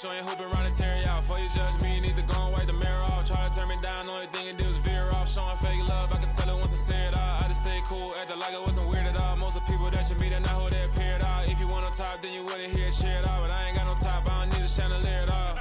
you ain't hooping around and tear you out. Before you judge me, you need to go and wipe the mirror off. Try to turn me down, only thing you do is veer off. Showing fake love, I can tell it once I see it all. I just stay cool, acting like I wasn't weird at all. Most of the people that you meet are not who they appear at all. If you want on top, then you wouldn't hear it cheer at all. But I ain't got no top, I don't need a chandelier at all.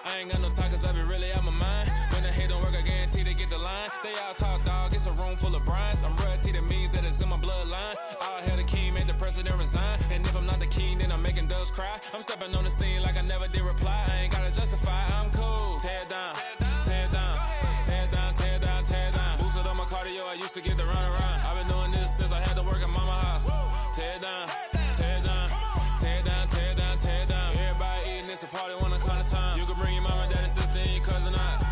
I ain't got no talk, cause I be really out my mind. When the hate don't work, I guarantee they get the line. They all talk, dog, it's a room full of Bryans. I'm royalty, that means that it's in my bloodline. All hell the king, made the president resign. And if I'm not the king, then I'm making doves cry. I'm stepping on the scene like I never did reply. I ain't gotta justify, I'm cool. Tear down, tear down, tear down, tear down, tear down. Boosted on my cardio, I used to get the run around. I've been doing this since I had to work at mama house. Tear down, tear down, tear down, tear down, tear down. Everybody eating, it's a party, one o'clock time. You can bring your mama, daddy, sister, and your cousin out.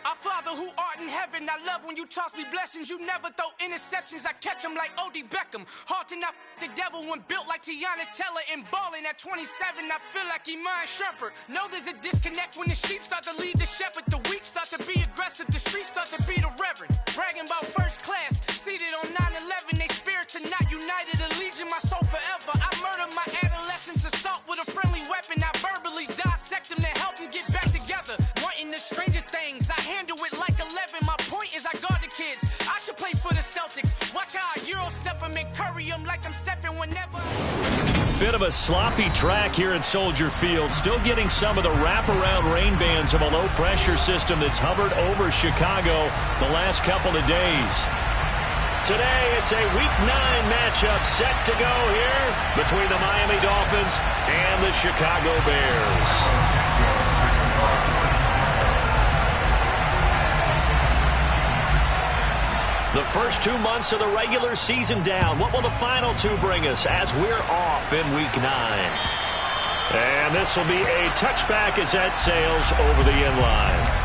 Our Father who art in heaven, I love when you toss me blessings. You never throw interceptions, I catch them like O.D. Beckham. Halting up the devil when built like Tiana Taylor. And balling at 27, I feel like Iman Shumpert. Know there's a disconnect when the sheep start to lead the shepherd. The weak start to be aggressive, the streets start to be the reverend. Bragging about first class, seated on 9/11. They spirits are not united, a legion, my soul forever. I murder my adolescence, assault with a friendly weapon. I verbally dissect them to help them get back together. Wanting the stranger things, I handle it like 11. My point is I guard the kids. I should play for the Celtics. Watch how I Euro step them and curry them like I'm stepping whenever. Bit of a sloppy track here at Soldier Field. Still getting some of the wraparound rain bands of a low-pressure system that's hovered over Chicago the last couple of days. Today, it's a Week 9 matchup set to go here between the Miami Dolphins and the Chicago Bears. The first 2 months of the regular season down. What will the final two bring us as we're off in Week 9? And this will be a touchback as that sails over the end line.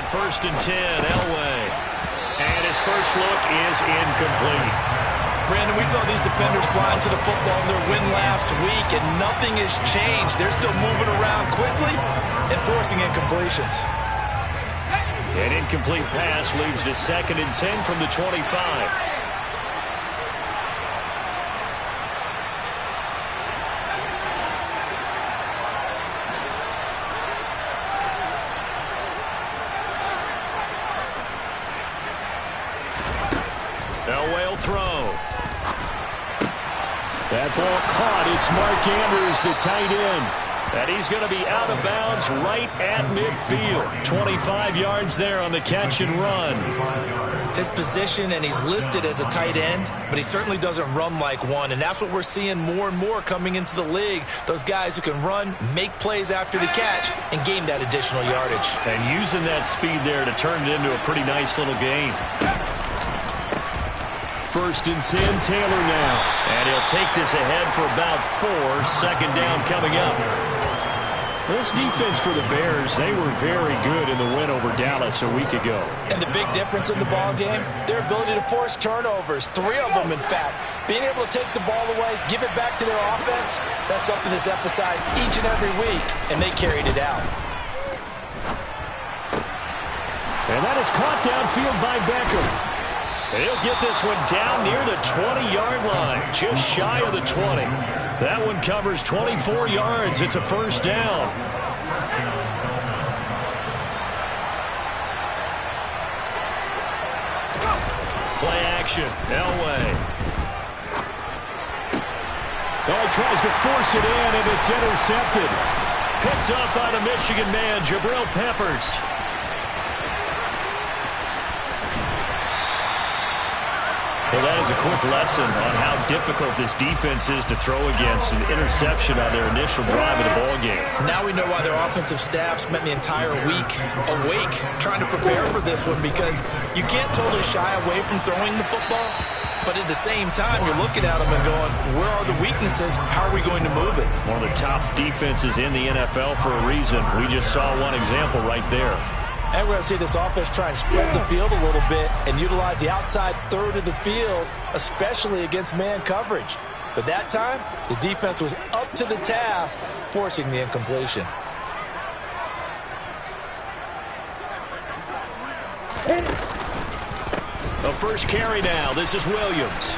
First and 10, Elway. And his first look is incomplete. Brandon, we saw these defenders fly into the football in their win last week, and nothing has changed. They're still moving around quickly and forcing incompletions. An incomplete pass leads to 2nd and 10 from the 25. Elway will throw. That ball caught. It's Mark Andrews, the tight end. And he's going to be out of bounds right at midfield. 25 yards there on the catch and run. His position, and he's listed as a tight end, but he certainly doesn't run like one. And that's what we're seeing more and more coming into the league. Those guys who can run, make plays after the catch, and gain that additional yardage. And using that speed there to turn it into a pretty nice little gain. First and 10, Taylor now. And he'll take this ahead for about 4. 2nd down coming up. This defense for the Bears, they were very good in the win over Dallas a week ago. And the big difference in the ball game, their ability to force turnovers, 3 of them in fact. Being able to take the ball away, give it back to their offense, that's something that's emphasized each and every week, and they carried it out. And that is caught downfield by Beckham. He'll get this one down near the 20-yard line, just shy of the 20. That one covers 24 yards. It's a first down. Play action. Elway. Oh, he tries to force it in, and it's intercepted. Picked up by the Michigan man, Jabril Peppers. Well, that is a quick lesson on how difficult this defense is to throw against. An interception on their initial drive of the ball game. Now we know why their offensive staff spent the entire week awake trying to prepare for this one, because you can't totally shy away from throwing the football, but at the same time, you're looking at them and going, where are the weaknesses? How are we going to move it? One of the top defenses in the NFL for a reason. We just saw one example right there. And we're going to see this offense try and spread the field a little bit and utilize the outside third of the field, especially against man coverage. But that time, the defense was up to the task, forcing the incompletion. The first carry now. This is Williams.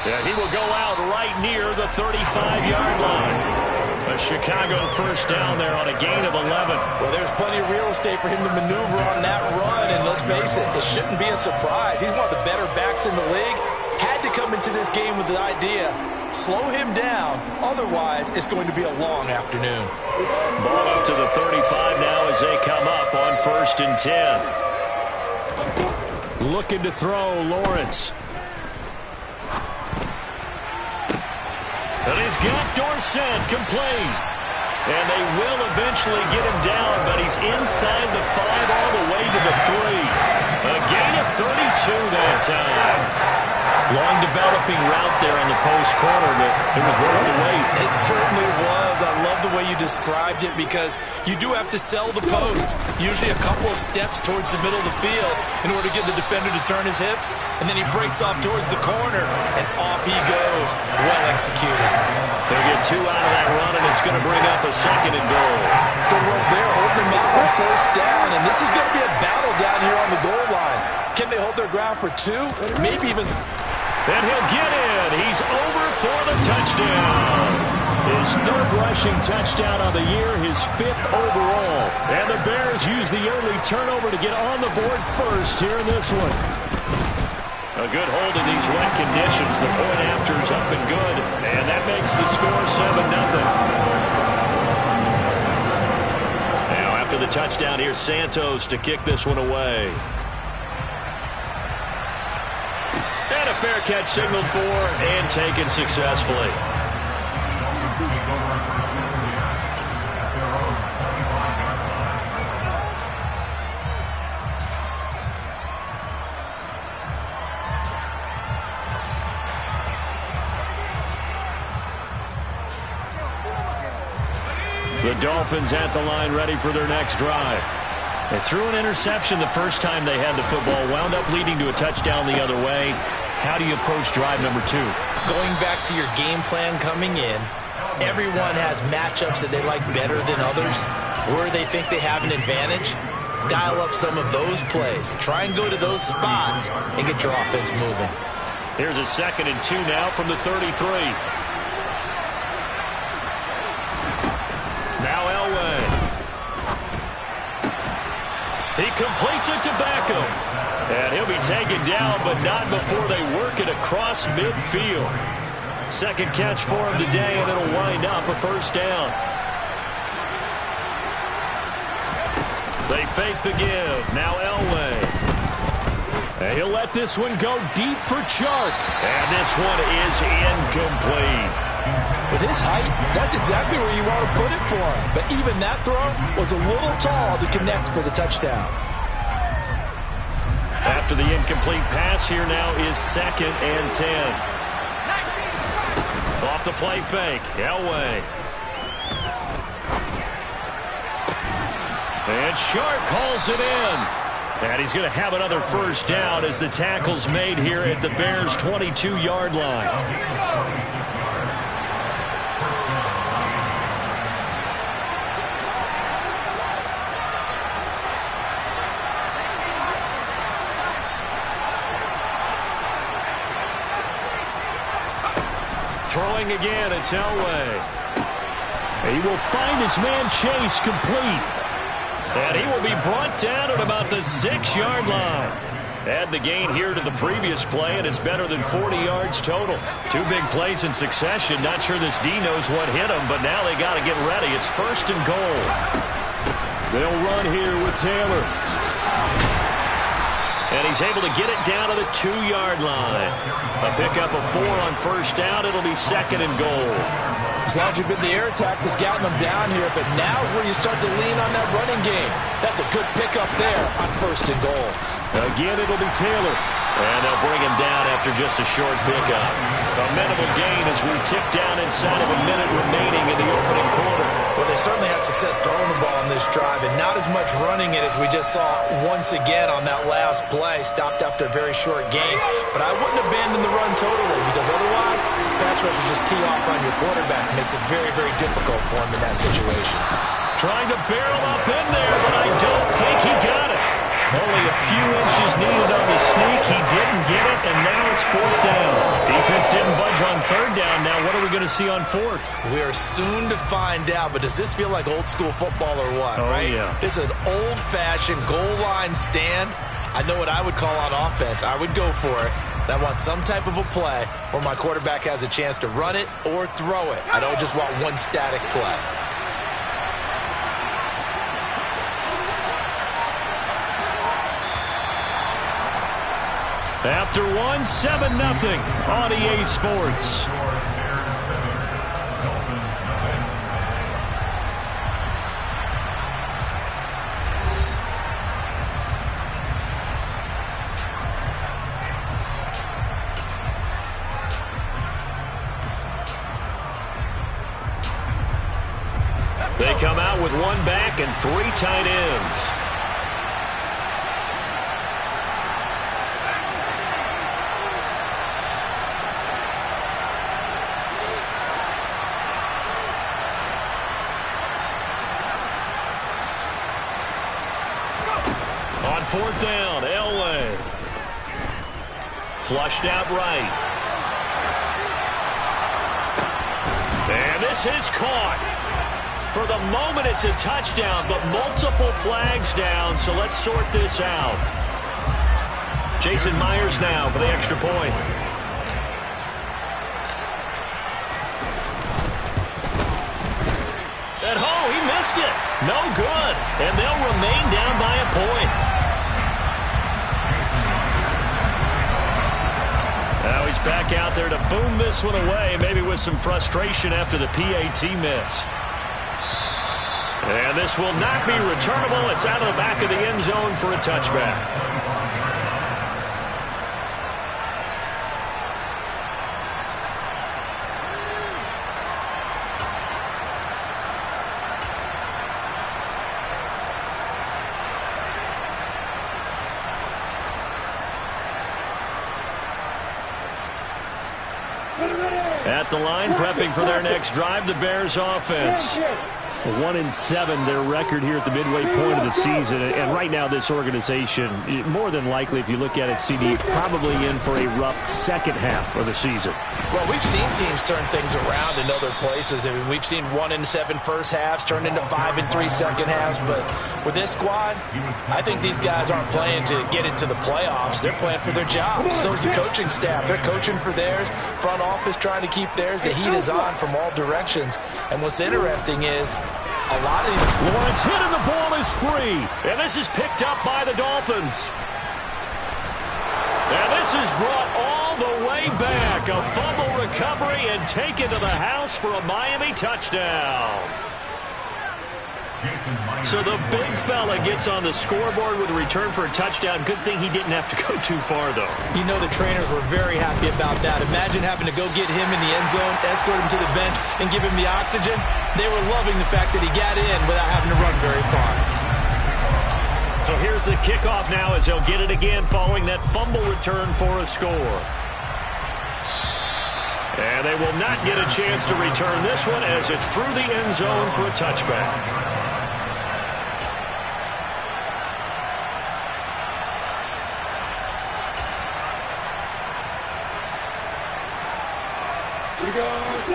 Yeah, he will go out right near the 35-yard line. A Chicago first down there on a gain of 11. Well, there's plenty of real estate for him to maneuver on that run, and let's face it, it shouldn't be a surprise. He's one of the better backs in the league. Had to come into this game with the idea, slow him down, otherwise it's going to be a long afternoon. Ball up to the 35 now as they come up on 1st and 10. Looking to throw, Lawrence. And he's got Dorsett complete. And they will eventually get him down, but he's inside the 5 all the way to the 3. A gain of 32 that time. Long developing route there on the post corner, but it was worth the wait. It certainly was. I love the way you described it, because you do have to sell the post. Usually a couple of steps towards the middle of the field in order to get the defender to turn his hips. And then he breaks off towards the corner, and off he goes. Well executed. They'll get 2 out of that run, and it's going to bring up a 2nd and goal. Good work there, holding them out on 1st down. And this is going to be a battle down here on the goal line. Can they hold their ground for 2? Maybe even... And he'll get in. He's over for the touchdown. His 3rd rushing touchdown on the year, his 5th overall. And the Bears use the early turnover to get on the board first here in this one. A good hold in these wet conditions. The point after is up and good. And that makes the score 7-0. Now after the touchdown, here's Santos to kick this one away. And a fair catch signaled for and taken successfully. The Dolphins at the line, ready for their next drive. They threw an interception the first time they had the football, wound up leading to a touchdown the other way. How do you approach drive number 2? Going back to your game plan coming in, everyone has matchups that they like better than others. Where they think they have an advantage, dial up some of those plays. Try and go to those spots and get your offense moving. Here's a 2nd and 2 now from the 33. Now Elway. He completes it to Beckham. And he'll be taken down, but not before they work it across midfield. 2nd catch for him today, and it'll wind up a 1st down. They fake the give. Now Elway. And he'll let this one go deep for Chark. And this one is incomplete. With his height, that's exactly where you want to put it for him. But even that throw was a little tall to connect for the touchdown. After the incomplete pass, here now is 2nd and 10. Off the play fake, Elway. And Sharp calls it in. And he's going to have another first down as the tackle's made here at the Bears' 22-yard line. Throwing again, it's Elway. He will find his man Chase complete. And he will be brought down at about the 6-yard line. Add the gain here to the previous play, and it's better than 40 yards total. Two big plays in succession. Not sure this D knows what hit him, but now they got to get ready. It's 1st and goal. They'll run here with Taylor. And he's able to get it down to the 2-yard line. A pickup of 4 on first down. It'll be 2nd and goal. As long as you've been the air attack that's gotten them down here, but now is where you start to lean on that running game. That's a good pickup there on 1st and goal. Again, it'll be Taylor. And they'll bring him down after just a short pickup. A minimal gain as we tick down inside of a minute remaining in the opening quarter. Well, they certainly had success throwing the ball on this drive, and not as much running it as we just saw once again on that last play. Stopped after a very short gain. But I wouldn't abandon the run totally, because otherwise, pass rushers just tee off on your quarterback. Makes it very, very difficult for him in that situation. Trying to barrel up in there, but I don't think he got it. Only a few inches needed on the sneak. He didn't get it, and now it's 4th down. Defense didn't budge on 3rd down. Now what are we going to see on 4th? We are soon to find out, but does this feel like old school football or what, right? Yeah. This is an old-fashioned goal line stand. I know what I would call on offense. I would go for it. I want some type of a play where my quarterback has a chance to run it or throw it. I don't just want one static play. After 1, 7-0 on EA Sports. They come out with 1 back and 3 tight ends. On 4th down, Elway. Flushed out right. And this is caught. For the moment, it's a touchdown, but multiple flags down, so let's sort this out. Jason Myers now for the extra point. And he missed it. No good. And they'll remain down by a point. Now he's back out there to boom this one away, maybe with some frustration after the PAT miss. And this will not be returnable. It's out of the back of the end zone for a touchback. At the line, prepping for their next drive, the Bears offense. 1-7, their record here at the midway point of the season. And right now, this organization, more than likely, if you look at it, CD, probably in for a rough second half of the season. Well, we've seen teams turn things around in other places. I mean, we've seen 1-7 first halves turn into 5-3 second halves. But with this squad, I think these guys aren't playing to get into the playoffs. They're playing for their jobs. So is the coaching staff. They're coaching for theirs. Front office trying to keep theirs. The heat is on from all directions. And what's interesting is a lot of these... Lawrence hit and the ball is free. And this is picked up by the Dolphins. And this is brought all the way back. A fumble recovery and taken to the house for a Miami touchdown. So the big fella gets on the scoreboard with a return for a touchdown. Good thing he didn't have to go too far, though. You know the trainers were very happy about that. Imagine having to go get him in the end zone, escort him to the bench, and give him the oxygen. They were loving the fact that he got in without having to run very far. So here's the kickoff now as they'll get it again following that fumble return for a score. And they will not get a chance to return this one as it's through the end zone for a touchback.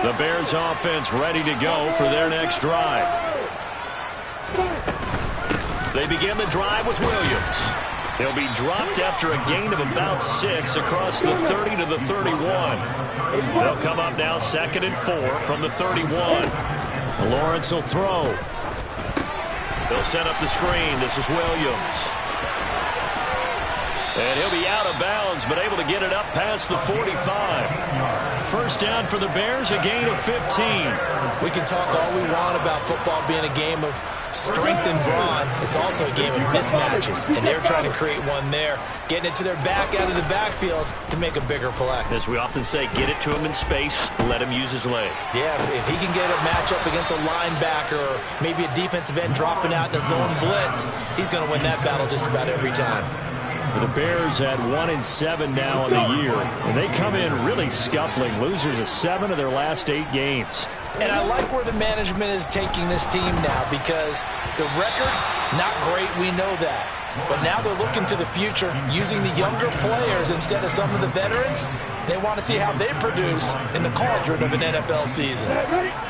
The Bears offense ready to go for their next drive. They begin the drive with Williams. He'll be dropped after a gain of about 6 across the 30 to the 31. They'll come up now 2nd and 4 from the 31. Lawrence will throw. They'll set up the screen. This is Williams. And he'll be out of bounds, but able to get it up past the 45. First down for the Bears, a gain of 15. We can talk all we want about football being a game of strength and brawn. It's also a game of mismatches, and they're trying to create one there, getting it to their back out of the backfield to make a bigger play. As we often say, get it to him in space, let him use his leg. Yeah, if he can get a matchup against a linebacker or maybe a defensive end dropping out in a zone blitz, he's going to win that battle just about every time. The Bears at 1-7 now on the year, and they come in really scuffling, losers of 7 of their last 8 games. And I like where the management is taking this team now because the record, not great, we know that. But now they're looking to the future, using the younger players instead of some of the veterans. They want to see how they produce in the cauldron of an NFL season.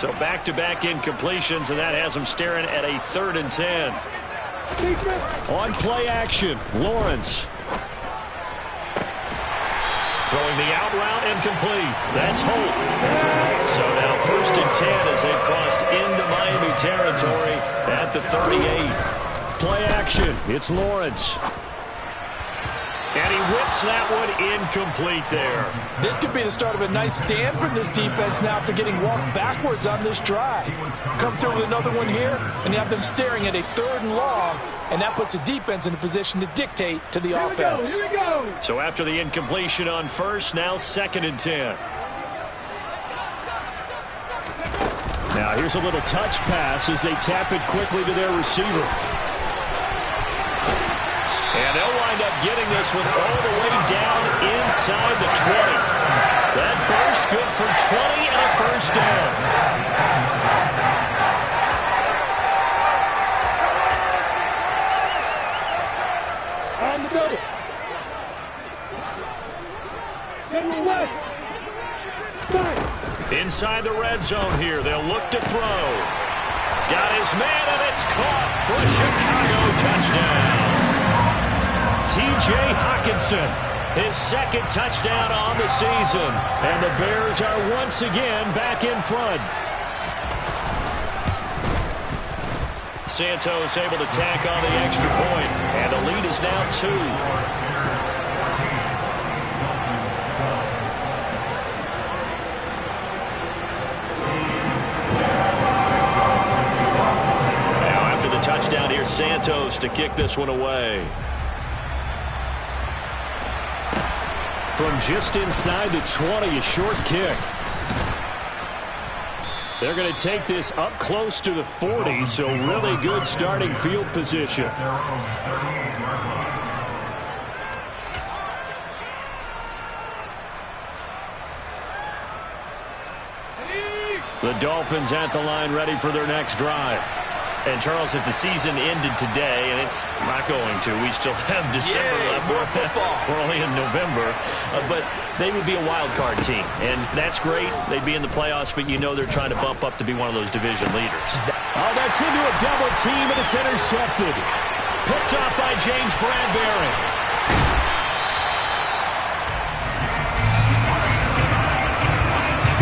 So back-to-back incompletions, and that has them staring at a 3rd and 10. On play action, Lawrence. Throwing the out route incomplete. That's Holt. So now 1st and 10 as they've crossed into Miami territory at the 38. Play action. It's Lawrence. And he whips that one incomplete there. This could be the start of a nice stand from this defense now after getting walked backwards on this drive. Come through with another one here, and you have them staring at a 3rd and long, and that puts the defense in a position to dictate to the offense. Here we go. So after the incompletion on 1st, now 2nd and 10. Now here's a little touch pass as they tap it quickly to their receiver. And they'll wind up getting this one all the way down inside the 20. That burst good for 20 and a 1st down. On the double. Get away. Inside the red zone here, they'll look to throw. Got his man, and it's caught for a Chicago touchdown. T.J. Hockenson, his 2nd touchdown on the season. And the Bears are once again back in front. Santos able to tack on the extra point, and the lead is now 2. Now after the touchdown, here's Santos to kick this one away. From just inside the 20, a short kick. They're going to take this up close to the 40, so really good starting field position. The Dolphins at the line ready for their next drive. And, Charles, if the season ended today, and it's not going to, we still have December left. More football. We're only in November. But they would be a wild card team. And that's great. They'd be in the playoffs, but you know they're trying to bump up to be one of those division leaders. Oh, that's into a double team, and it's intercepted. Picked off by James Bradbury.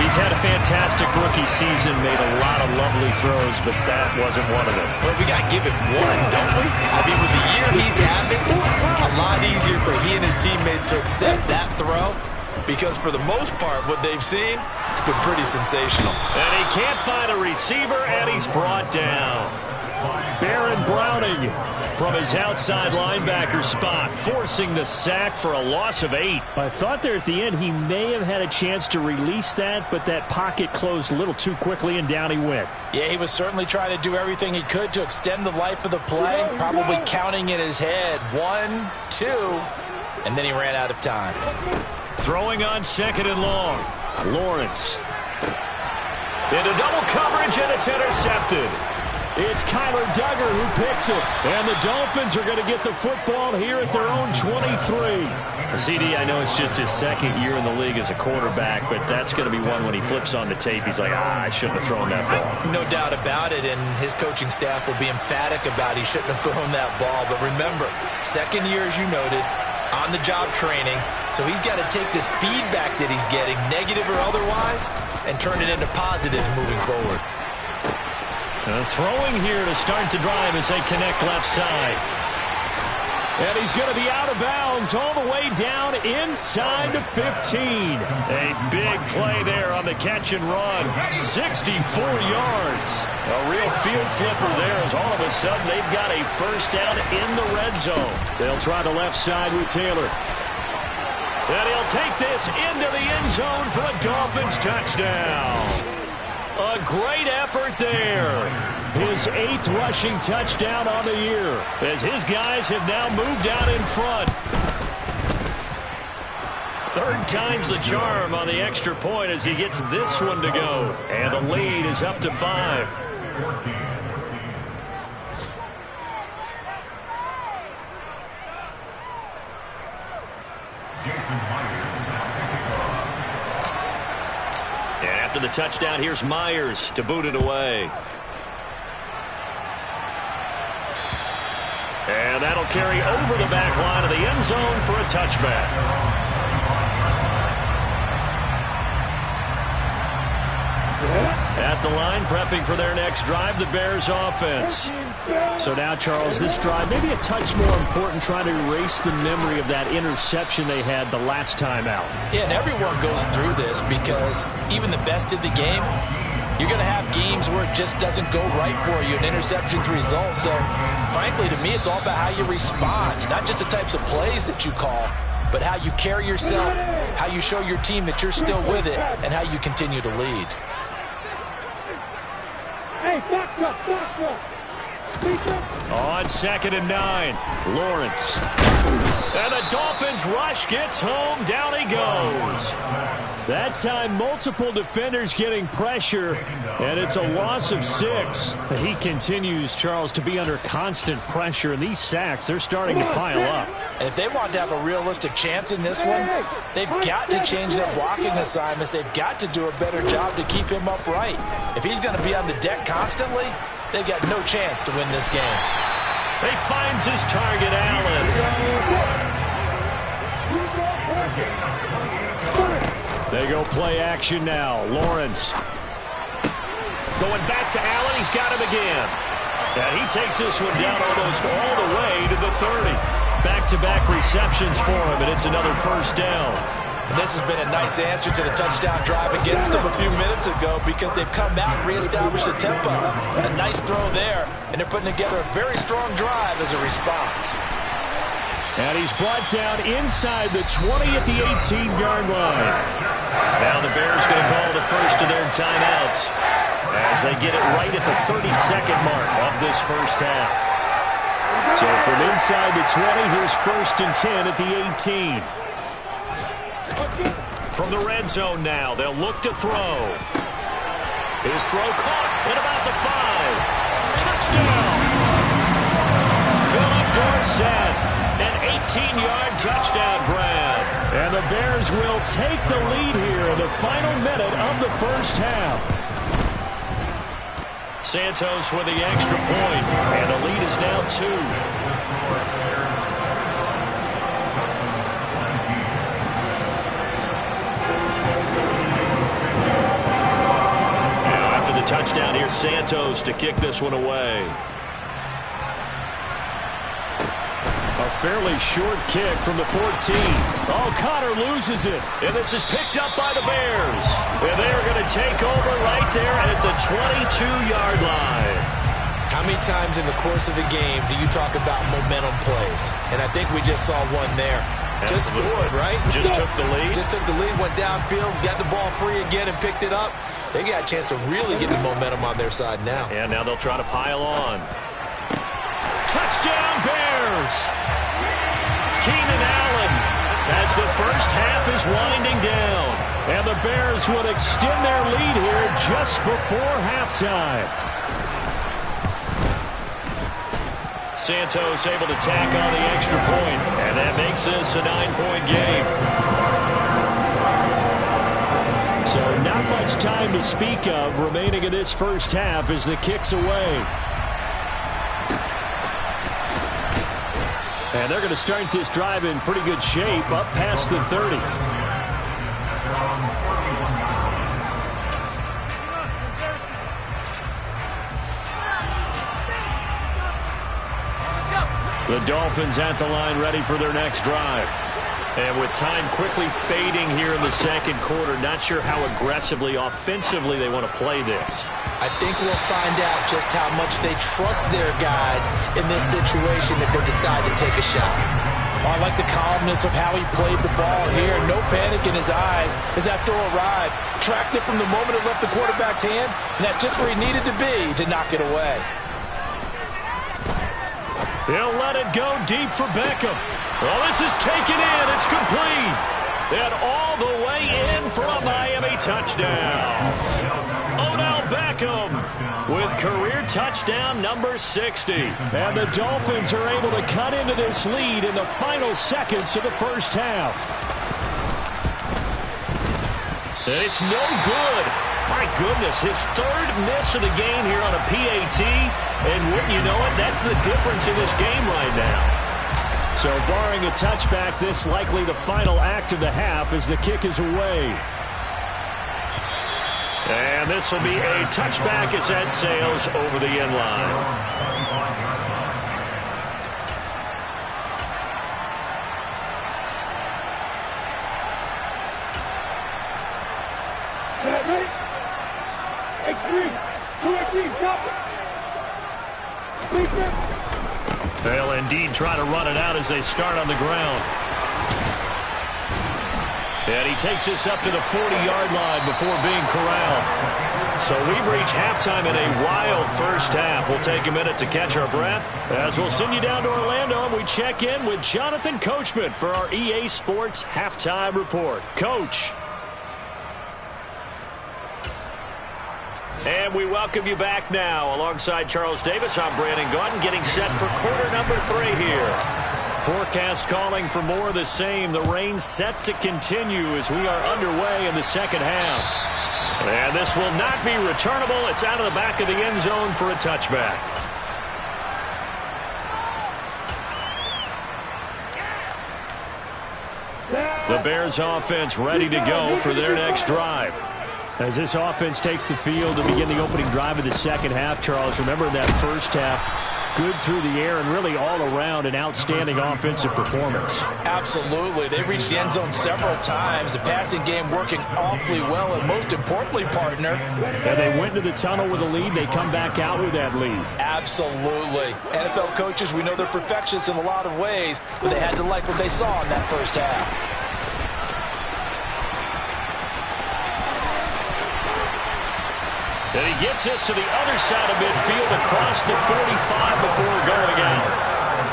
He's had a fantastic rookie season, made a lot of lovely throws, but that wasn't one of them. But we got to give it one, don't we? I mean, with the year he's having, a lot easier for he and his teammates to accept that throw because for the most part, what they've seen, it's been pretty sensational. And he can't find a receiver, and he's brought down. Baron Browning from his outside linebacker spot, forcing the sack for a loss of 8. I thought there at the end he may have had a chance to release that, but that pocket closed a little too quickly, and down he went. Yeah, he was certainly trying to do everything he could to extend the life of the play, probably counting in his head 1, 2, and then he ran out of time. Throwing on 2nd and long. Lawrence. Into double coverage, and it's intercepted. It's Kyler Duggar who picks it. And the Dolphins are going to get the football here at their own 23. CD, I know it's just his 2nd year in the league as a quarterback, but that's going to be one when he flips on the tape. He's like, I shouldn't have thrown that ball. No doubt about it, and his coaching staff will be emphatic about he shouldn't have thrown that ball. But remember, 2nd year, as you noted, on-the-job training, so he's got to take this feedback that he's getting, negative or otherwise, and turn it into positives moving forward. Throwing here to start the drive as they connect left side. And he's going to be out of bounds all the way down inside the 15. A big play there on the catch and run. 64 yards. A real field flipper there as all of a sudden they've got a first down in the red zone. They'll try the left side with Taylor. And he'll take this into the end zone for a Dolphins touchdown. A great effort there. His 8th rushing touchdown on the year, as his guys have now moved out in front. 3rd time's the charm on the extra point as he gets this one to go. And the lead is up to 5. And after the touchdown, here's Myers to boot it away. And that'll carry over the back line of the end zone for a touchback. At the line, prepping for their next drive, the Bears offense. So now, Charles, this drive maybe a touch more important, trying to erase the memory of that interception they had the last time out. Yeah, and everyone goes through this because even the best of the game, you're going to have games where it just doesn't go right for you, and interceptions result. So, frankly, to me, it's all about how you respond, not just the types of plays that you call, but how you carry yourself, how you show your team that you're still with it, and how you continue to lead. On 2nd and 9, Lawrence. And the Dolphins rush gets home. Down he goes. That time, multiple defenders getting pressure, and it's a loss of 6. But he continues, Charles, to be under constant pressure, and these sacks, they're starting to pile up. And if they want to have a realistic chance in this one, they've got to change their blocking assignments. They've got to do a better job to keep him upright. If he's going to be on the deck constantly, they've got no chance to win this game. He finds his target, Allen. They go play action now. Lawrence. Going back to Allen. He's got him again. And he takes this one down almost all the way to the 30. Back-to-back receptions for him, and it's another first down. And this has been a nice answer to the touchdown drive against them a few minutes ago because they've come out and reestablished the tempo. A nice throw there, and they're putting together a very strong drive as a response. And he's brought down inside the 20 at the 18-yard line. Now the Bears going to call the first of their timeouts as they get it right at the 32nd mark of this first half. So from inside the 20, here's 1st and 10 at the 18. From the red zone now, they'll look to throw. His throw caught at about the 5. Touchdown! Philip Dorsett, an 18-yard touchdown grab. And the Bears will take the lead here in the final minute of the first half. Santos with the extra point, and the lead is now 2. Touchdown here, Santos to kick this one away. A fairly short kick from the 14. Oh, Connor loses it. And this is picked up by the Bears. And they're going to take over right there at the 22-yard line. How How many times in the course of a game do you talk about momentum plays? And I think we just saw one there. Just scored, right? Just took the lead. Just took the lead, went downfield, got the ball free again and picked it up. They got a chance to really get the momentum on their side now. And now they'll try to pile on. Touchdown, Bears! Keenan Allen as the first half is winding down. And the Bears would extend their lead here just before halftime. Santos able to tack on the extra point, and that makes this a 9-point game. So not much time to speak of remaining in this first half as the kick's away. And they're going to start this drive in pretty good shape, up past the 30. The Dolphins at the line ready for their next drive. And with time quickly fading here in the second quarter, not sure how aggressively, offensively they want to play this. I think we'll find out just how much they trust their guys in this situation if they decide to take a shot. I like the calmness of how he played the ball here. No panic in his eyes as that throw arrived. Tracked it from the moment it left the quarterback's hand, and that's just where he needed to be to knock it away. He'll let it go deep for Beckham. Well, this is taken in. It's complete. And all the way in for a Miami touchdown. Odell Beckham with career touchdown number 60. And the Dolphins are able to cut into this lead in the final seconds of the first half. And it's no good. My goodness, his third miss of the game here on a PAT. And wouldn't you know it, that's the difference in this game right now. So barring a touchback, this likely the final act of the half as the kick is away. And this will be a touchback as that sails over the end line. They'll indeed try to run it out as they start on the ground. And he takes this up to the 40-yard line before being corralled. So we've reached halftime in a wild first half. We'll take a minute to catch our breath as we'll send you down to Orlando and we check in with Jonathan Coachman for our EA Sports Halftime Report. Coach. And we welcome you back now. Alongside Charles Davis, I'm Brandon Gaudin, getting set for quarter number 3 here. Forecast calling for more of the same. The rain set to continue as we are underway in the second half. And this will not be returnable. It's out of the back of the end zone for a touchback. The Bears offense ready to go for their next drive. As this offense takes the field to begin the opening drive of the second half, Charles, remember that first half, good through the air and really all around an outstanding offensive performance. Absolutely. They reached the end zone several times. The passing game working awfully well, and most importantly, partner. And they went to the tunnel with a lead. They come back out with that lead. Absolutely. NFL coaches, we know they're perfectionists in a lot of ways, but they had to like what they saw in that first half. And he gets us to the other side of midfield across the 45 before going out.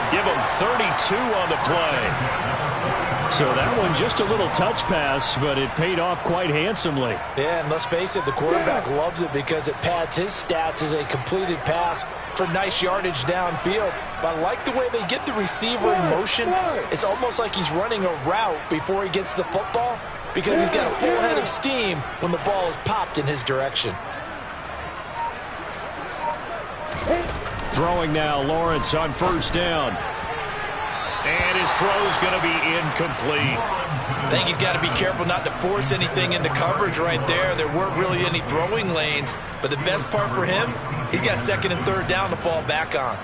Give him 32 on the play. So that one just a little touch pass, but it paid off quite handsomely. Yeah, and let's face it, the quarterback loves it because it pads his stats as a completed pass for nice yardage downfield. But I like the way they get the receiver in motion. It's almost like he's running a route before he gets the football because he's got a full head of steam when the ball is popped in his direction. Throwing now, Lawrence on first down. And his throw's going to be incomplete. I think he's got to be careful not to force anything into coverage right there. There weren't really any throwing lanes. But the best part for him, he's got second and third down to fall back on.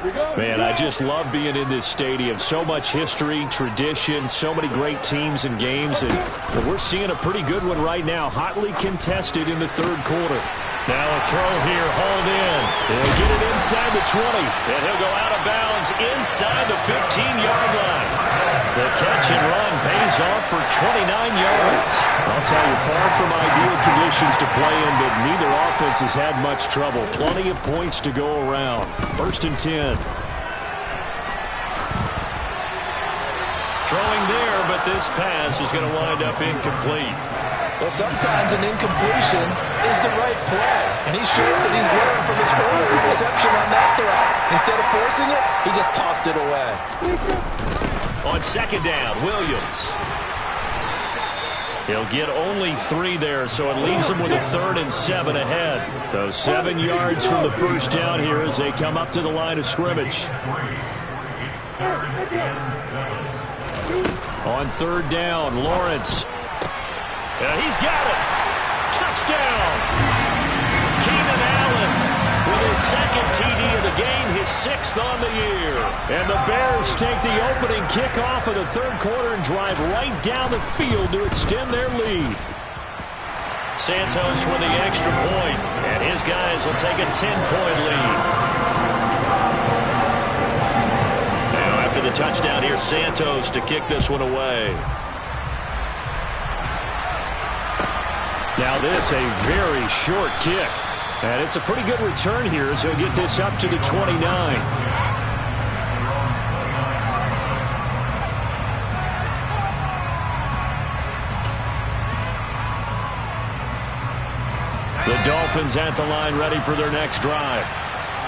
Man, I just love being in this stadium. So much history, tradition, so many great teams and games. And we're seeing a pretty good one right now. Hotly contested in the third quarter. Now a throw here, hauled in. He'll get it inside the 20. And he'll go out of bounds inside the 15-yard line. The catch and run pays off for 29 yards. I'll tell you, far from ideal conditions to play in, but neither offense has had much trouble. Plenty of points to go around. 1st and 10. Throwing there, but this pass is going to wind up incomplete. Well, sometimes an incompletion is the right play. And he showed that he's learned from his earlier interception on that throw. Instead of forcing it, he just tossed it away. On 2nd down, Williams. He'll get only 3 there, so it leaves him with a 3rd and 7 ahead. So 7 yards from the first down here as they come up to the line of scrimmage. On 3rd down, Lawrence. He's got it. Touchdown. Keenan Allen with his 2nd TD of the game, his 6th on the year. And the Bears take the opening kickoff of the third quarter and drive right down the field to extend their lead. Santos with the extra point, and his guys will take a 10-point lead. Now after the touchdown, here's Santos to kick this one away. Now this a very short kick. And it's a pretty good return here as he'll get this up to the 29. The Dolphins at the line ready for their next drive.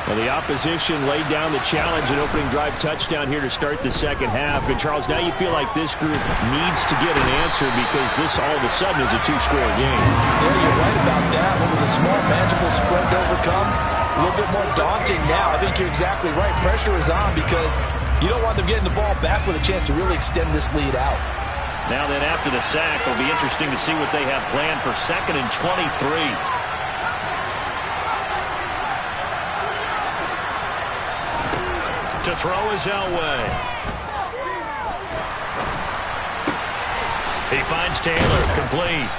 Well, the opposition laid down the challenge and opening drive touchdown here to start the second half. And, Charles, now you feel like this group needs to get an answer because this all of a sudden is a 2-score game. Yeah, you're right about that. What was a small, manageable spread to overcome? A little bit more daunting now. I think you're exactly right. Pressure is on because you don't want them getting the ball back with a chance to really extend this lead out. Now then, after the sack, it'll be interesting to see what they have planned for 2nd and 23. To throw is Elway. He finds Taylor, complete.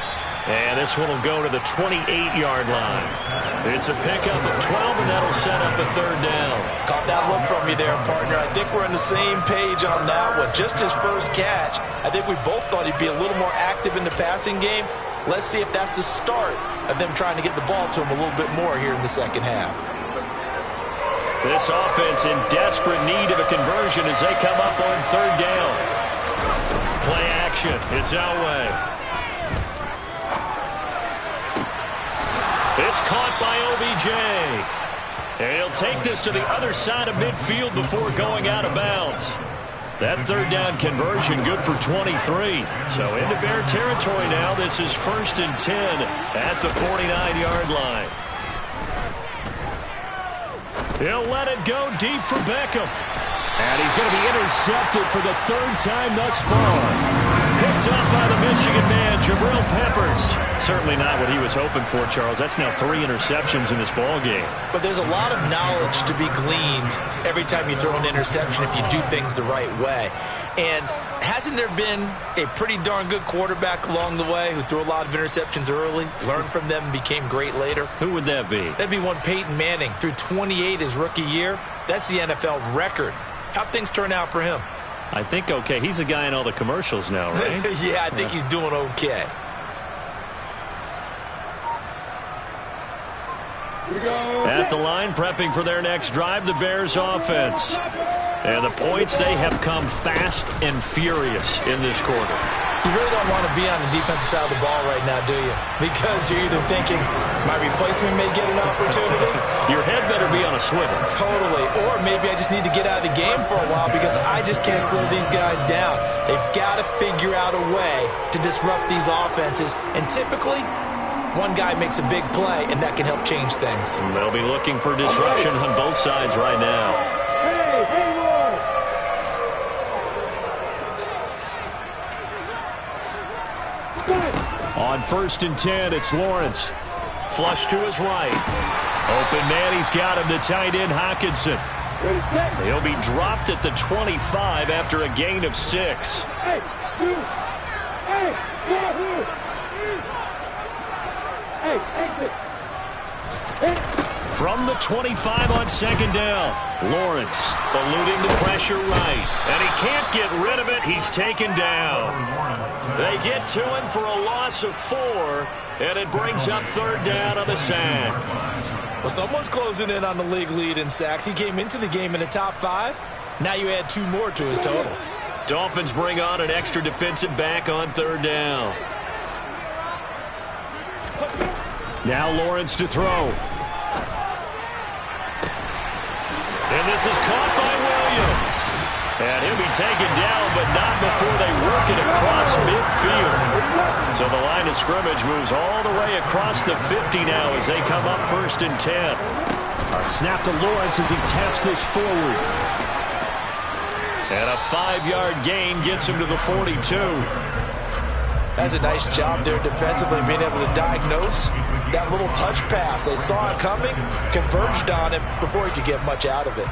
And this one will go to the 28-yard line. It's a pickup of 12, and that'll set up a 3rd down. Caught that look from you there, partner. I think we're on the same page on that one. Just his first catch. I think we both thought he'd be a little more active in the passing game. Let's see if that's the start of them trying to get the ball to him a little bit more here in the second half. This offense in desperate need of a conversion as they come up on 3rd down. Play action. It's Elway. It's caught by OBJ. And he'll take this to the other side of midfield before going out of bounds. That 3rd down conversion good for 23. So into Bear territory now. This is 1st and 10 at the 49-yard line. He'll let it go deep for Beckham. And he's going to be intercepted for the 3rd time thus far. Picked up by the Michigan man, Jabril Peppers. Certainly not what he was hoping for, Charles. That's now 3 interceptions in this ball game. But there's a lot of knowledge to be gleaned every time you throw an interception if you do things the right way. And hasn't there been a pretty darn good quarterback along the way who threw a lot of interceptions early, learned from them, and became great later? Who would that be? That'd be one Peyton Manning. Threw 28 his rookie year. That's the NFL record. How'd things turn out for him? I think okay. He's a guy in all the commercials now, right? Yeah, I think he's doing okay. At the line, prepping for their next drive, the Bears offense. And the points, they have come fast and furious in this quarter. You really don't want to be on the defensive side of the ball right now, do you? Because you're either thinking, my replacement may get an opportunity. Your head better be on a swivel. Totally. Or maybe I just need to get out of the game for a while because I just can't slow these guys down. They've got to figure out a way to disrupt these offenses. And typically, one guy makes a big play, and that can help change things. They'll be looking for disruption on both sides right now. On 1st and 10, it's Lawrence. Flush to his right. Open man, he's got him, the tight end, Hockenson. He'll be dropped at the 25 after a gain of 6. From the 25 on second down, Lawrence eluding the pressure right, and he can't get rid of it. He's taken down. They get to him for a loss of 4, and it brings up third down on the sack. Well, someone's closing in on the league lead in sacks. He came into the game in the top 5. Now you add 2 more to his total. Dolphins bring on an extra defensive back on third down. Now Lawrence to throw. And this is caught by Williams. And he'll be taken down, but not before they work it across midfield. So the line of scrimmage moves all the way across the 50 now as they come up 1st and 10. A snap to Lawrence as he taps this forward. And a 5-yard gain gets him to the 42. That's a nice job there defensively, being able to diagnose that little touch pass. They saw it coming, converged on it before he could get much out of it.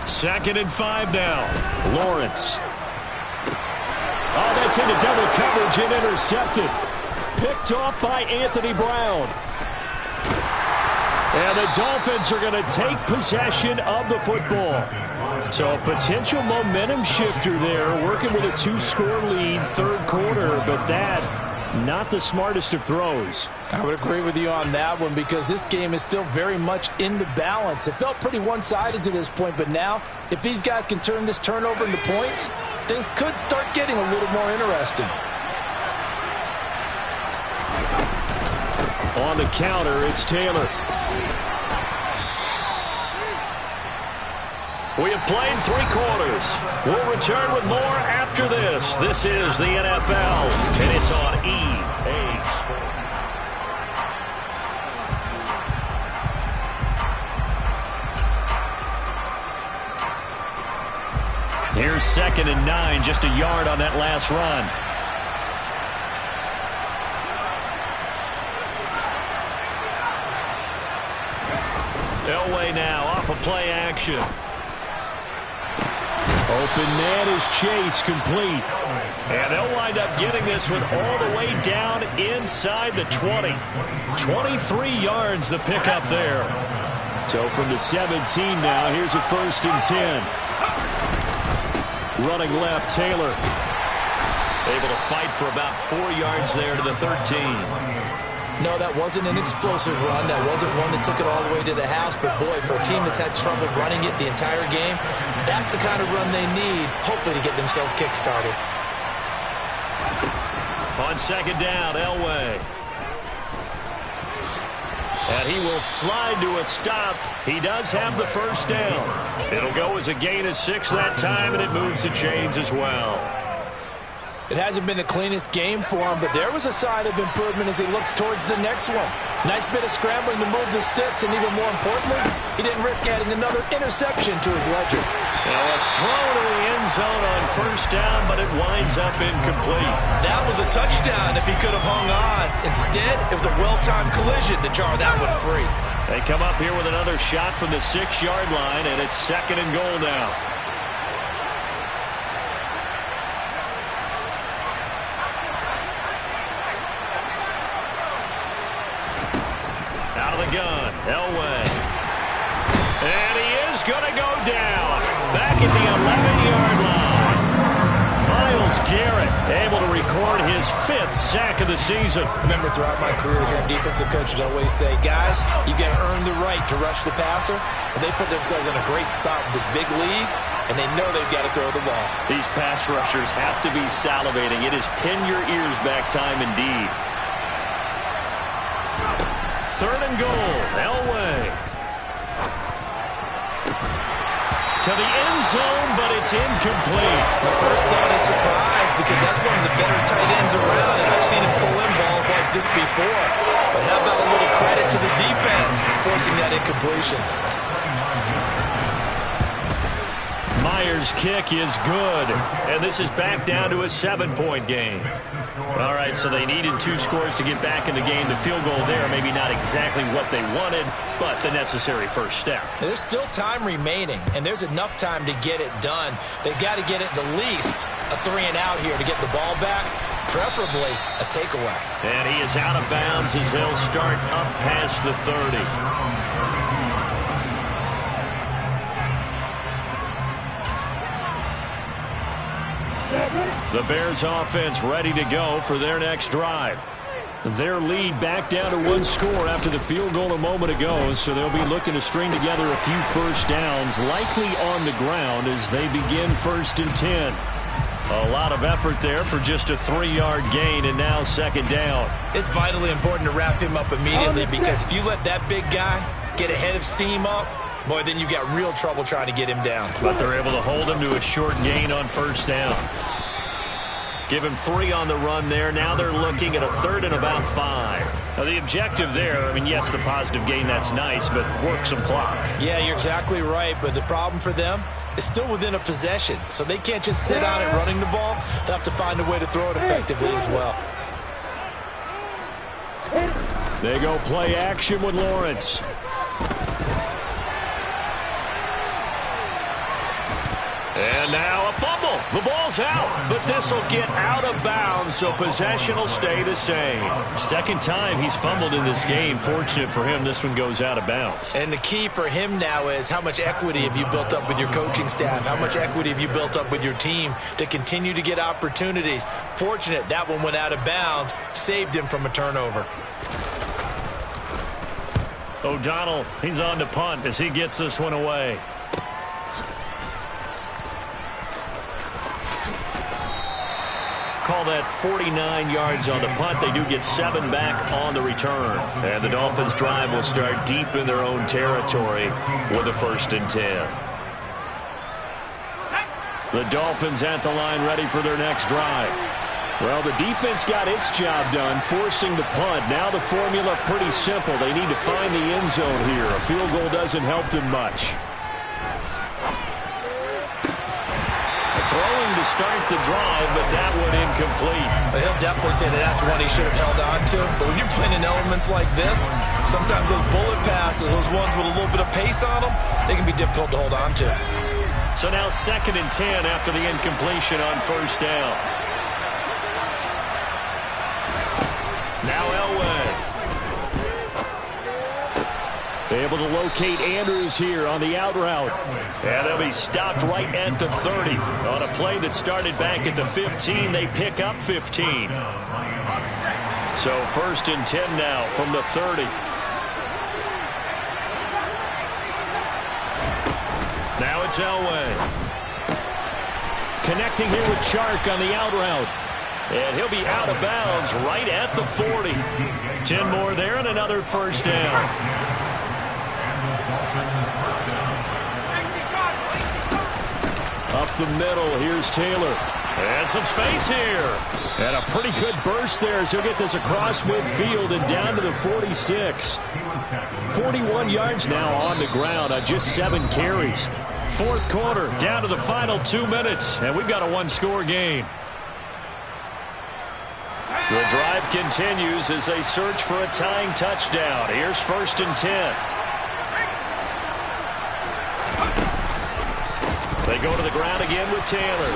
Second and 5 now. Lawrence. Oh, that's into double coverage and intercepted. Picked off by Anthony Brown. And the Dolphins are going to take possession of the football. So a potential momentum shifter there, working with a 2-score lead, third quarter, but that, not the smartest of throws. I would agree with you on that one because this game is still very much in the balance. It felt pretty one-sided to this point, but now, if these guys can turn this turnover into points, things could start getting a little more interesting. On the counter, it's Taylor. We have played 3 quarters. We'll return with more after this. This is the NFL, and it's on EA Sports. Here's 2nd and 9, just a yard on that last run. Elway now off of play action. Open man is Chase, complete. And they'll wind up getting this one all the way down inside the 20. 23 yards the pickup there. So from the 17 now, here's a 1st and 10. Running left, Taylor. Able to fight for about 4 yards there to the 13. No, that wasn't an explosive run. That wasn't one that took it all the way to the house. But, boy, for a team that's had trouble running it the entire game, that's the kind of run they need, hopefully, to get themselves kick-started. On 2nd down, Elway. And he will slide to a stop. He does have the 1st down. It'll go as a gain of 6 that time, and it moves the chains as well. It hasn't been the cleanest game for him, but there was a sign of improvement as he looks towards the next one. Nice bit of scrambling to move the sticks, and even more importantly, he didn't risk adding another interception to his ledger. Now a throw to the end zone on 1st down, but it winds up incomplete. That was a touchdown if he could have hung on. Instead, it was a well-timed collision to jar that one free. They come up here with another shot from the 6-yard line, and it's 2nd and goal now. Gun, Elway. And he is going to go down. Back at the 11-yard line. Myles Garrett able to record his 5th sack of the season. Remember, throughout my career here in defensive coaches always say, guys, you got to earn the right to rush the passer. And they put themselves in a great spot with this big lead, and they know they've got to throw the ball. These pass rushers have to be salivating. It is pin your ears back time indeed. 3rd and goal, Elway. To the end zone, but it's incomplete. My first thought is surprise because that's one of the better tight ends around, and I've seen him pull in balls like this before. But how about a little credit to the defense forcing that incompletion? Myers' kick is good. And this is back down to a 7-point game. All right, so they needed 2 scores to get back in the game. The field goal there, maybe not exactly what they wanted, but the necessary first step. There's still time remaining, and there's enough time to get it done. They've got to get at the least a 3-and-out here to get the ball back, preferably a takeaway. And he is out of bounds as they'll start up past the 30. The Bears offense ready to go for their next drive. Their lead back down to 1 score after the field goal a moment ago, so they'll be looking to string together a few first downs, likely on the ground as they begin 1st and 10. A lot of effort there for just a 3-yard gain, and now 2nd down. It's vitally important to wrap him up immediately, because if you let that big guy get a head of steam up, boy, then you've got real trouble trying to get him down. But they're able to hold him to a short gain on 1st down. Give him 3 on the run there. Now they're looking at a 3rd and about 5. Now the objective there, I mean, yes, the positive gain, that's nice, but work some clock. Yeah, you're exactly right, but the problem for them is still within a possession, so they can't just sit on it running the ball. They'll have to find a way to throw it effectively as well. They go play action with Lawrence. And now a fumble. The ball's out, but this will get out of bounds, so possession will stay the same. 2nd time he's fumbled in this game. Fortunate for him, this one goes out of bounds. And the key for him now is how much equity have you built up with your coaching staff? How much equity have you built up with your team to continue to get opportunities? Fortunate that one went out of bounds, saved him from a turnover. O'Donnell, he's on to punt as he gets this one away. Call that 49 yards on the punt. They do get 7 back on the return. And the Dolphins drive will start deep in their own territory with a 1st and 10. The Dolphins at the line ready for their next drive. Well, the defense got its job done, forcing the punt. Now the formula pretty simple. They need to find the end zone here. A field goal doesn't help them much. Throwing to start the drive, but that one incomplete. Well, he'll definitely say that that's one he should have held on to. But when you're playing in elements like this, sometimes those bullet passes, those ones with a little bit of pace on them, they can be difficult to hold on to. So now 2nd and 10 after the incompletion on 1st down. Now Elway. Able to locate Andrews here on the out route. And they'll be stopped right at the 30. On a play that started back at the 15, they pick up 15. So 1st and 10 now from the 30. Now it's Elway. Connecting here with Chark on the out route. And he'll be out of bounds right at the 40. 10 more there and another 1st down. Up the middle, here's Taylor. And some space here. And a pretty good burst there as he'll get this across midfield and down to the 46. 41 yards now on the ground on just 7 carries. 4th quarter, down to the final 2 minutes, and we've got a 1-score game. The drive continues as they search for a tying touchdown. Here's 1st and 10. They go to the ground again with Taylor.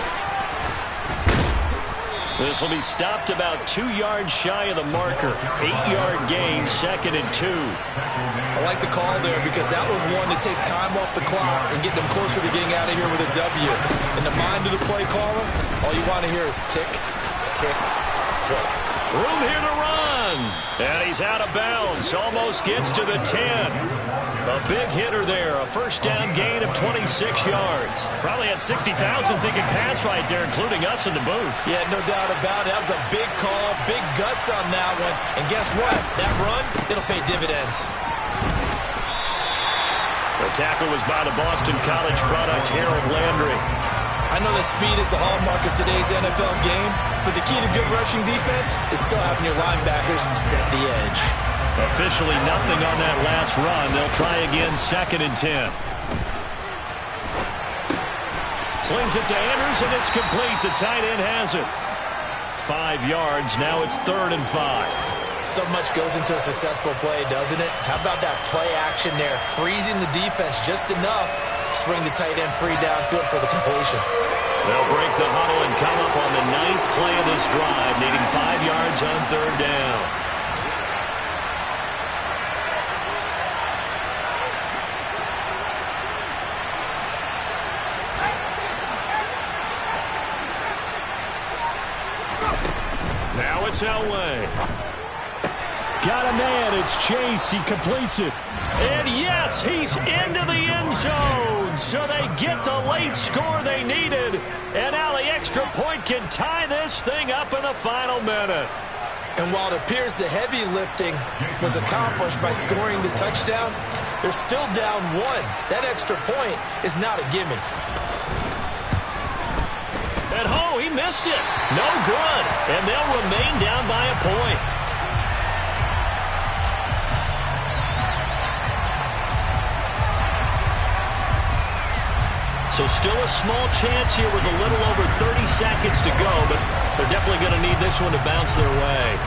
This will be stopped about 2 yards shy of the marker. 8-yard gain, 2nd and 2. I like the call there because that was one to take time off the clock and get them closer to getting out of here with a W. In the mind of the play caller, all you want to hear is tick, tick, tick. Room here to run. And he's out of bounds. Almost gets to the 10. A big hitter there. A 1st down gain of 26 yards. Probably had 60,000 thinking pass right there, including us in the booth. Yeah, no doubt about it. That was a big call, big guts on that one. And guess what? That run, it'll pay dividends. The tackle was by the Boston College product, Harold Landry. I know that speed is the hallmark of today's NFL game, but the key to good rushing defense is still having your linebackers set the edge. Officially nothing on that last run. They'll try again, 2nd and 10. Slings it to Andrews, and it's complete. The tight end has it. 5 yards. Now it's 3rd and 5. So much goes into a successful play, doesn't it? How about that play action there? Freezing the defense just enough to bring the tight end free downfield for the completion. They'll break the huddle and come up on the 9th play of this drive, needing 5 yards on 3rd down. Now it's Elway. Got a man. It's Chase. He completes it. And yes, he's into the end zone. So they get the late score they needed. And now the extra point can tie this thing up in the final minute. And while it appears the heavy lifting was accomplished by scoring the touchdown, they're still down 1. That extra point is not a gimme. And oh, he missed it. No good. And they'll remain down by a point. So still a small chance here with a little over 30 seconds to go, but they're definitely going to need this one to bounce their way.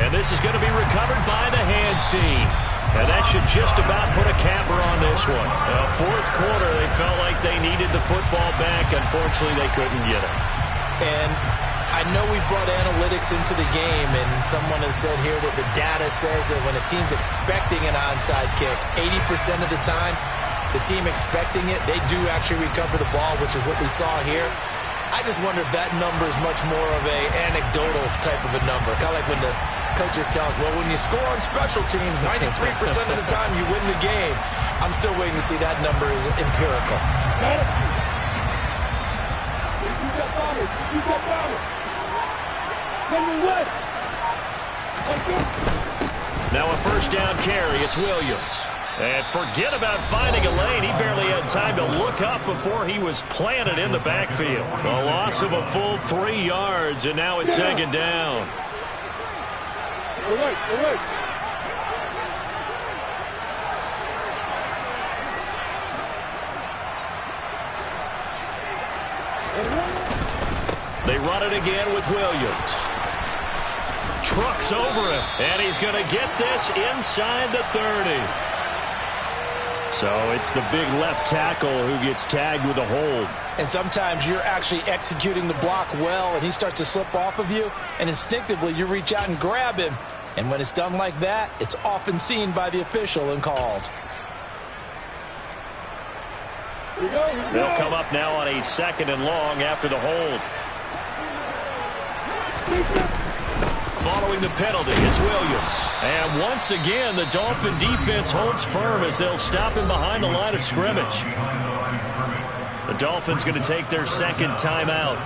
And this is going to be recovered by the hands team. And that should just about put a capper on this one. 4th quarter, they felt like they needed the football back. Unfortunately, they couldn't get it. And I know we brought analytics into the game, and someone has said here that the data says that when a team's expecting an onside kick, 80% of the time, the team expecting it, they do actually recover the ball, which is what we saw here. I just wonder if that number is much more of a anecdotal type of a number. Kind of like when the coaches tell us, well, when you score on special teams, 93% of the time you win the game. I'm still waiting to see that number is empirical. Now a 1st down carry. It's Williams. And forget about finding a lane. He barely had time to look up before he was planted in the backfield. A loss of a full 3 yards, and now it's 2nd down. They run it again with Williams. Trucks over him, and he's going to get this inside the 30. So it's the big left tackle who gets tagged with a hold. And sometimes you're actually executing the block well, and he starts to slip off of you, and instinctively you reach out and grab him. And when it's done like that, it's often seen by the official and called. They'll come up now on a 2nd and long after the hold. Following the penalty, it's Williams. And once again, the Dolphin defense holds firm as they'll stop him behind the line of scrimmage. The Dolphins going to take their 2nd timeout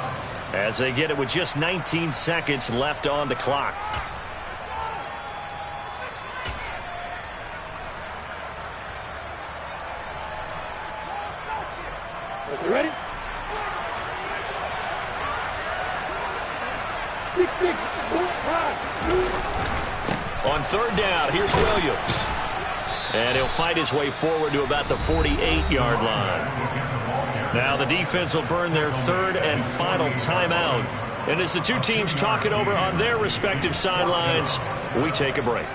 as they get it with just 19 seconds left on the clock. You ready? On 3rd down, here's Williams. And he'll fight his way forward to about the 48-yard line. Now the defense will burn their 3rd and final timeout. And as the two teams talk it over on their respective sidelines, we take a break.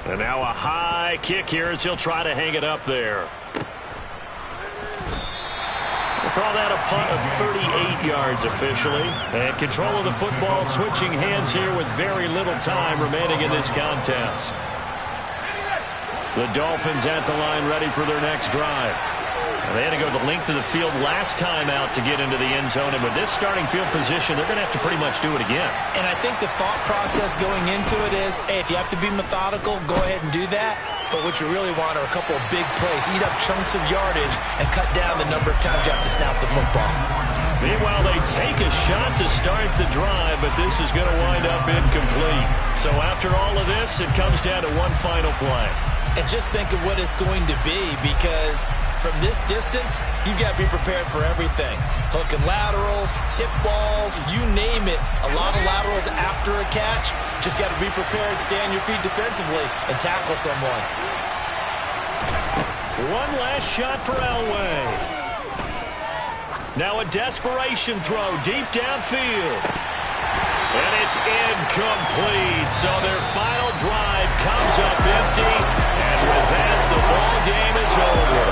And now a high kick here as he'll try to hang it up there. We'll call that a punt of 38 yards officially. And control of the football switching hands here with very little time remaining in this contest. The Dolphins at the line ready for their next drive. They had to go the length of the field last time out to get into the end zone. And with this starting field position, they're going to have to pretty much do it again. And I think the thought process going into it is, hey, if you have to be methodical, go ahead and do that. But what you really want are a couple of big plays. Eat up chunks of yardage and cut down the number of times you have to snap the football. Meanwhile, they take a shot to start the drive, but this is going to wind up incomplete. So after all of this, it comes down to one final play. And just think of what it's going to be, because from this distance, you've got to be prepared for everything. Hook and laterals, tip balls, you name it. A lot of laterals after a catch. Just got to be prepared, stay on your feet defensively, and tackle someone. One last shot for Elway. Now a desperation throw deep downfield. And it's incomplete. So their final drive comes up empty. And with that, the ball game is over.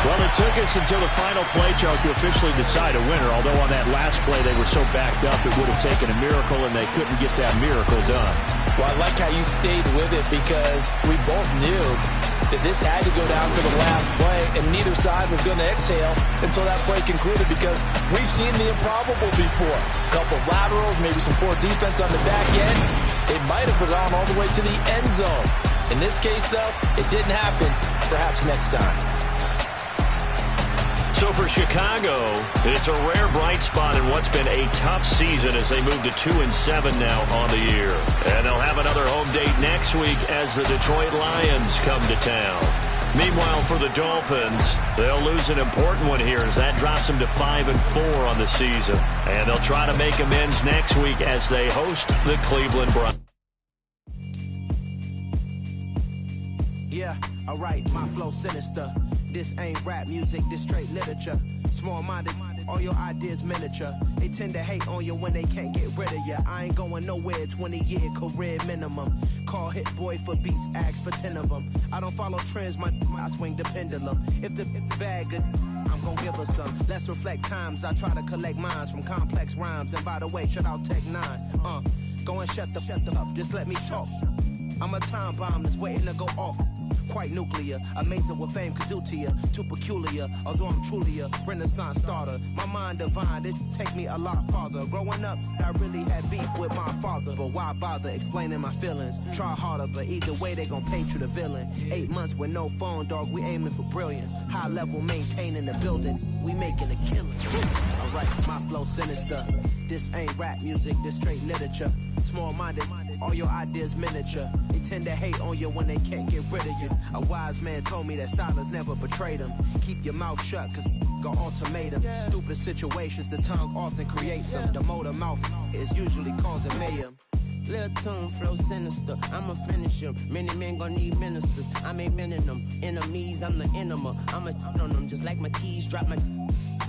Well, it took us until the final play, Charles, to officially decide a winner. Although on that last play they were so backed up, it would have taken a miracle, and they couldn't get that miracle done. Well, I like how you stayed with it because we both knew that this had to go down to the last play, and neither side was going to exhale until that play concluded because we've seen the improbable before. A couple of laterals, maybe some poor defense on the back end. They might have gone all the way to the end zone. In this case, though, it didn't happen. Perhaps next time. So for Chicago, it's a rare bright spot in what's been a tough season as they move to 2-7 now on the year. And they'll have another home date next week as the Detroit Lions come to town. Meanwhile, for the Dolphins, they'll lose an important one here as that drops them to 5-4 on the season. And they'll try to make amends next week as they host the Cleveland Browns. Yeah, alright, my flow sinister. This ain't rap music, this straight literature. Small-minded, all your ideas miniature. They tend to hate on you when they can't get rid of you. I ain't going nowhere, 20-year career minimum. Call hit boy for beats, ask for 10 of them. I don't follow trends, I swing the pendulum. If the bag good, I'm gonna give her some. Let's reflect times, I try to collect minds from complex rhymes. And by the way, shut out Tech 9. Go and shut the up, just let me talk. I'm a time bomb that's waiting to go off. Quite nuclear, amazing what fame could do to you. Too peculiar, although I'm truly a renaissance starter. My mind divine, it take me a lot farther. Growing up, I really had beef with my father. But why bother explaining my feelings? Try harder, but either way they gon' paint you the villain. 8 months with no phone, dog, we aiming for brilliance. High level maintaining the building, we making a killing. Alright, my flow sinister. This ain't rap music, this straight literature. Small-minded, all your ideas miniature. They tend to hate on you when they can't get rid of you. A wise man told me that silence never betrayed him. Keep your mouth shut, cause got ultimatums. Stupid situations, the tongue often creates them. The motor mouth is usually causing mayhem. Lil' tune, flow sinister, I'ma finish him. Many men gon' need ministers, I'm aiming them. Enemies, I'm the enema, I'ma on them. Just like my keys, drop my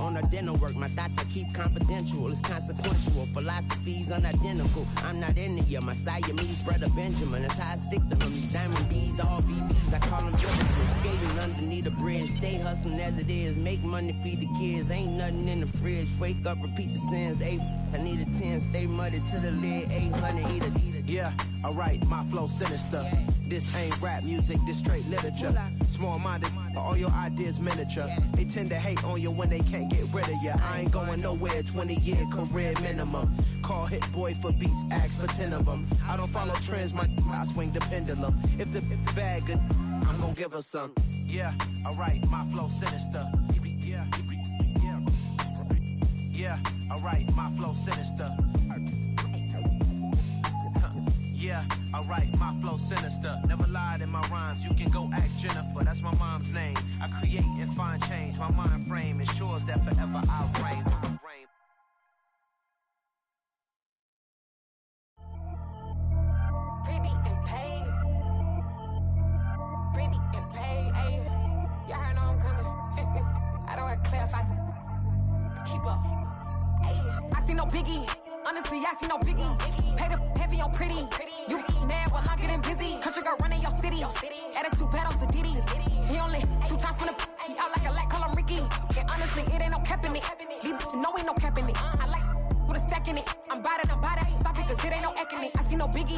on a dinner work. My thoughts I keep confidential, it's consequential. Philosophies unidentical, I'm not into you. My Siamese brother Benjamin, that's how I stick to them. These diamond bees, all BBs, I call them villages. Skating underneath the bridge, stay hustling as it is. Make money, feed the kids, ain't nothing in the fridge. Wake up, repeat the sins, I need a 10, stay muddy to the lid, 800, eat a. Yeah, alright, my flow sinister. This ain't rap music, this straight literature. Small-minded, all your ideas miniature. They tend to hate on you when they can't get rid of you. I ain't going nowhere, 20-year career minimum. Call hit boy for beats, ask for 10 of them. I don't follow trends, I swing the pendulum. If the bag good, I'm gonna give her some. Yeah, alright, my flow sinister. Yeah, alright, my flow sinister. Yeah, alright, my flow sinister. Never lied in my rhymes, you can go ask Jennifer. That's my mom's name. I create and find change. My mind frame ensures that forever I'll reign. Pretty and paid. Pretty and paid, ayy. Y'all heard I'm coming. I don't want to clarify. Keep up. Ayy. I see no biggie. Honestly, I see no biggie. Pay the heavy on pretty. You mad, well, I'm getting busy. Country girl running your city. Attitude bad on the Diddy. He only 2 times from the he out like a light, call him Ricky. And honestly, it ain't no cap in it. Leave no ain't no cap in it. I like with a stack in it. I'm bad. Stop it, cause it ain't no acting it. I see no biggie.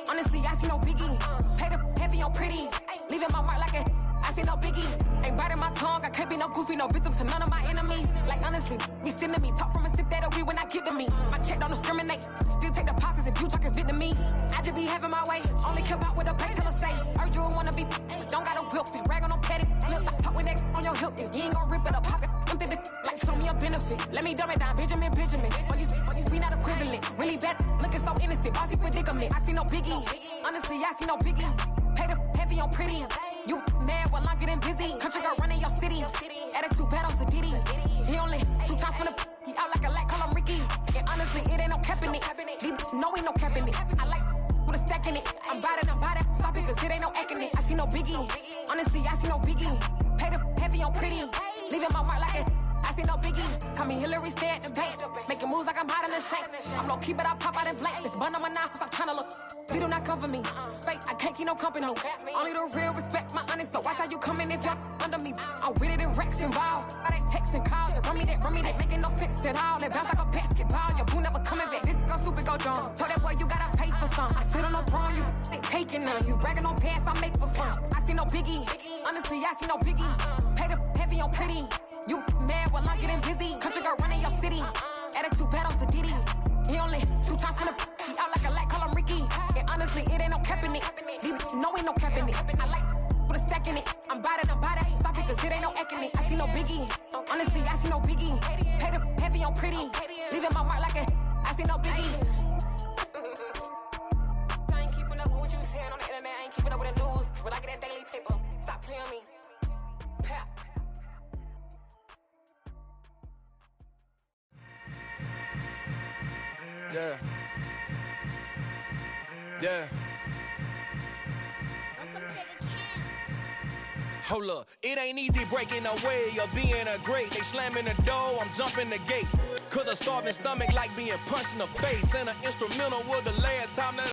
Honestly, I see no biggie. Pay the heavy on pretty. Leaving my mark like a I see no biggie. Ain't biting my tongue. I can't be no goofy, no victim to none of my enemies. Like honestly, be sending me talk from a stick that'll be when I get to me. My check don't discriminate. Still take deposits if you talking Vietnamese. I just be having my way. Only come out with a pay till I say. Heard you wanna be. Don't got a whip and rag on no petty. Flips, I talk with that on your hip. If you ain't gon' rip it up, pop it. Empty the like show me a benefit. Let me dumb it down, Benjamin. For these we not equivalent. Really bad, looking so innocent. Bossy predicament. I see no biggie. Honestly, I see no biggie. Pay the heavy on pretty. You mad while I'm getting busy. Country girl running your city. Attitude bad on the Diddy. He only 2 times from the he out like a light, call him Ricky. And honestly, it ain't no cap in it. Deep, no, ain't no cap in it. I like with a stack in it. I'm bout it, stop it, cause it ain't no acting it. I see no biggie. Honestly, I see no biggie. Pay the heavy on pretty. Leaving my mark like it. I see no biggie. Call me Hillary, stay at the bank. Making moves like I'm hot in the shank. I'm low key, but I pop out in blank. This bun on my knife, stop trying to look. You do not come for me. Fake, I can't keep no company. Only the real respect my honest. So watch how you coming if you're under me. I'm with it in Rex involved. All they text and calls. Run me, that making no sense at all. They bounce like a basketball. Your boo never coming back. This go stupid, go dumb. Told that boy you gotta pay for some. I sit on no throne, you they taking none. You bragging on past, I make for fun. I see no biggie. Honestly, I see no biggie. Pay the heavy on pretty. You mad while I'm getting busy. Country girl running your city. Attitude bad on Sadiddy. He only 2 times from the he out like a light, call him Ricky. And honestly, it ain't no cap in it. Deep, no, ain't no cap in it. I like with a stack in it. I'm bout it. Stop it, cause it ain't no acting it. I see no biggie. Honestly, I see no biggie. Pay the heavy on pretty. Leaving my mark like a I see no biggie. I ain't keeping up with what you saying on the internet. I ain't keeping up with the news. But I get that daily paper. Stop playing me. Pap. Yeah. Yeah. Hold up, it ain't easy breaking away or being a great. They slamming the door, I'm jumping the gate. Cause a starving stomach like being punched in the face. And an instrumental was the last time that